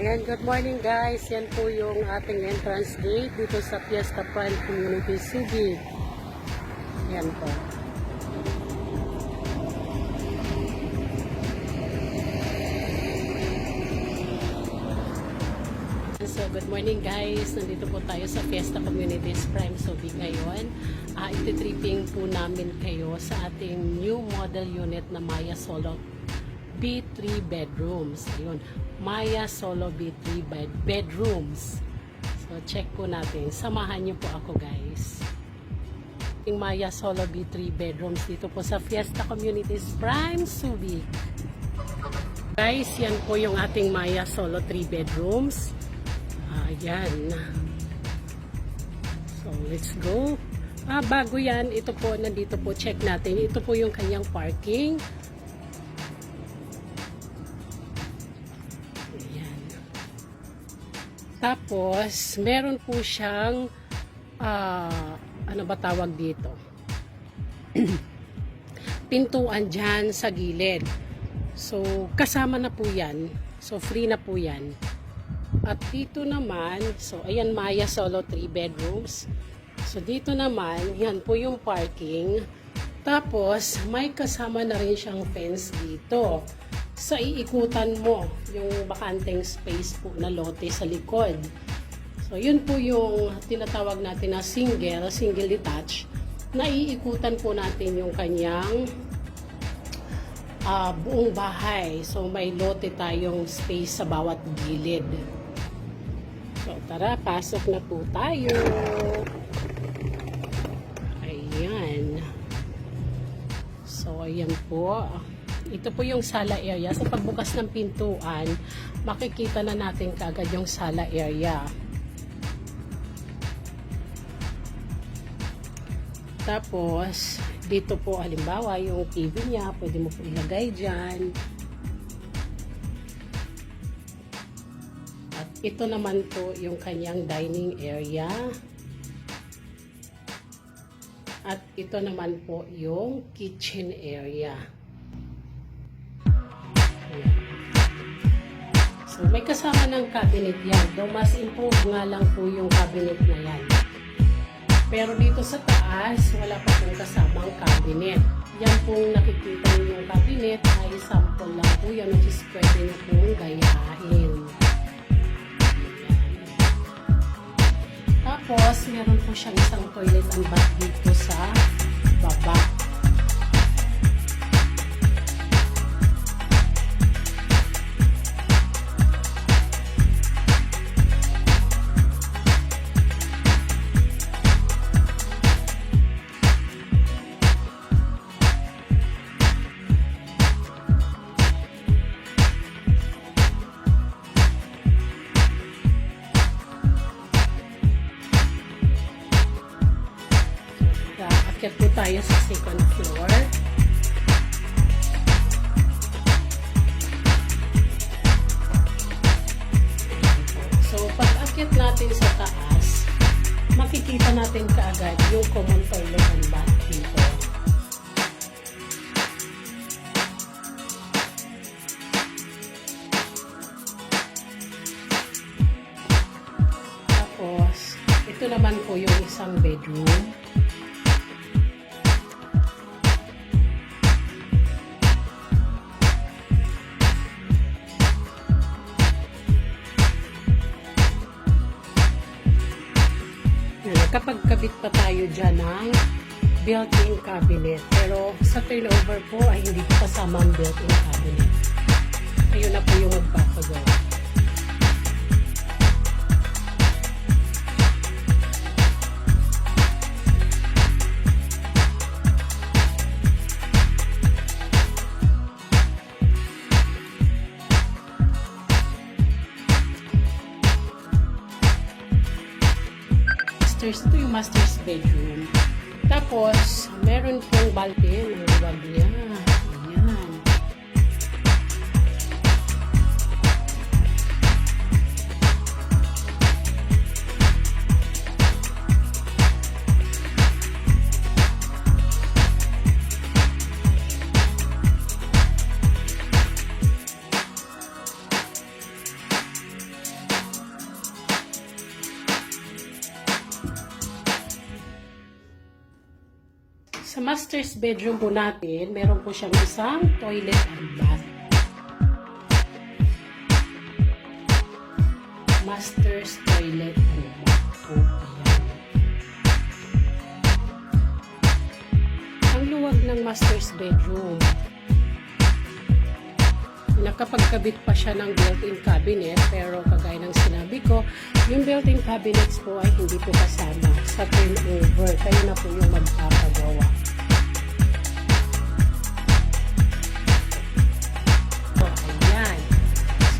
Ayan, good morning guys. Yan po yung ating entrance gate dito sa Fiesta Prime Community Subic. Yan po. So, good morning guys. Nandito po tayo sa Fiesta Communities Prime Subic ngayon. Iti-tripping po namin kayo sa ating new model unit na Maya Solo B3 bedrooms. Ayun, Maya Solo B3 bedrooms. So, check po natin. Samahan niyo po ako, guys. Yung Maya Solo B3 bedrooms dito po sa Fiesta Communities Prime Subic. Guys, yan po yung ating Maya Solo 3 bedrooms. Ayan. So, let's go. Bago yan, ito po, nandito po, check natin. Ito po yung kanyang parking. Tapos, meron po siyang, ano ba tawag dito? Pintuan dyan sa gilid. So, kasama na po yan. So, free na po yan. At dito naman, so, ayan, Maya Solo 3 bedrooms. So, dito naman, yan po yung parking. Tapos, may kasama na rin siyang fence dito. Sa iikutan mo yung bakanteng space po na lote sa likod. So, yun po yung tinatawag natin na single detached, na iikutan po natin yung kanyang buong bahay. So, may lote tayong space sa bawat gilid. So, tara, pasok na po tayo. Ayan. So, ayan po. Ito po yung sala area. Sa pagbukas ng pintuan, makikita na natin kaagad yung sala area. Tapos, dito po halimbawa yung TV niya, pwede mo po ilagay dyan. At ito naman po yung kanyang dining area. At ito naman po yung kitchen area. So, may kasama ng cabinet yan. Though mas improve nga lang po yung cabinet na yan. Pero dito sa taas, wala pa pong kasamang cabinet. Yan pong nakikita niyo yung cabinet ay sample lang po yan, which is pwede nyo pong gayahin. Tapos, meron po siyang isang toilet and bath dito sa baba. Akyat po tayo sa second floor. So, pag akyat natin sa taas, makikita natin kaagad yung common toilet and bath dito. Tapos, ito naman po yung isang bedroom. Kapag kabit pa tayo dyan ng built-in cabinet. Pero sa turnover po ay hindi po kasama ang built-in cabinet. Ayun na po yung magpapagawa. Ito yung master's bedroom. Tapos, meron pong balde ng wag niya. Ayan. master's bedroom po natin, meron po siyang isang toilet and bath. Master's toilet and bath po. Ayan. Ang luwag ng master's bedroom. Nakapagkabit pa siya ng built-in cabinet, pero kagaya ng sinabi ko, yung built-in cabinets po ay hindi po kasama sa turnover. Kayo na po yung magpapagawa. So, ayan.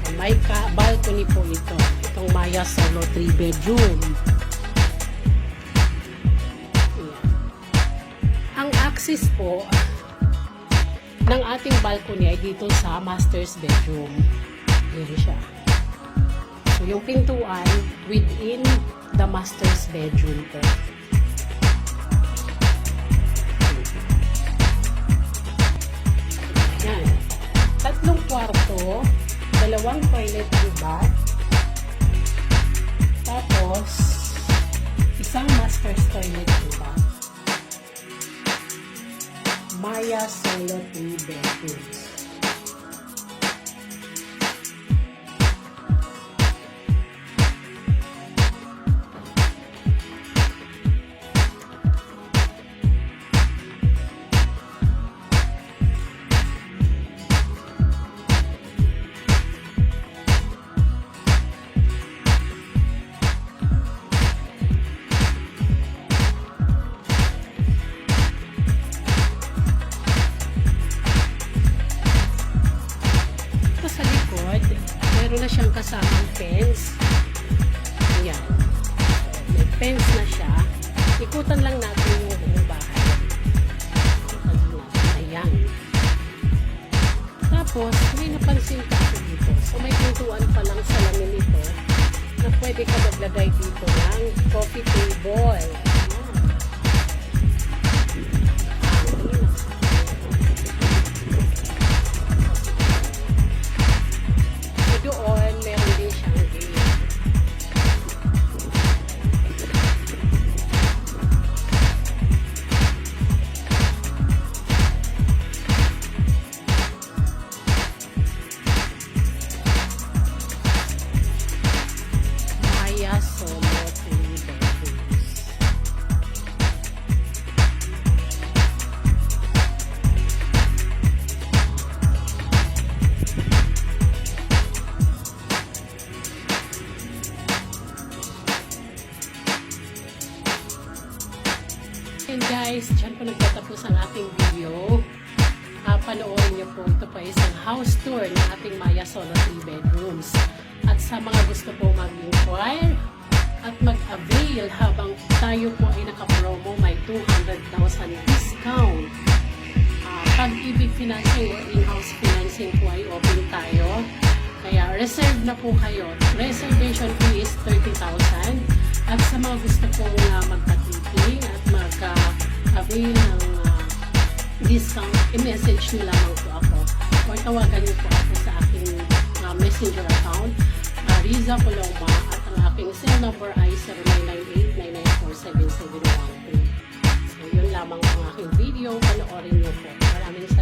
So, may balcony po ito. Itong Maya Solo 3-bedroom. Ayan. Ang axis po ng ating balcony ay dito sa master's bedroom. Dito siya. So, yung pintuan within the master's bedroom po. Yan. 3 kwarto, 2 toilet and bath, tapos isang master's toilet and bath. Maya Solo 3 bedrooms. Meron na siyang kasamang fence. Ayan. May fence na siya. Ikutan lang natin yung buong bahay. Ikutan lang natin. Ayan. Tapos, may napansin ka ako dito. So, may pintuan pa lang sa lamin ito na pwede ka maglagay dito ng coffee table. Doon, meron din siyang gate. Maya Solo 3 bedrooms. And guys, dyan po nagtatapos ang ating video. Panoorin niyo po, ito pa isang house tour ng ating Maya Solo 3 bedrooms. At sa mga gusto po mag-inquire at mag-avail habang tayo po ay naka-promo, may 200,000 discount. Pag-ibig financing o in-house financing po ay open tayo. Kaya reserve na po kayo. Reservation fee is 30,000. At sa mga gusto pong magpatiting at mag-avail ng discount, i-message nyo lamang po ako. Or tawagan nyo po ako sa aking messenger account, Riza Coloma, at ang aking cell number ay 0998-994-7713. So, yun lamang ang aking video. Panoorin nyo po. Maraming salamat.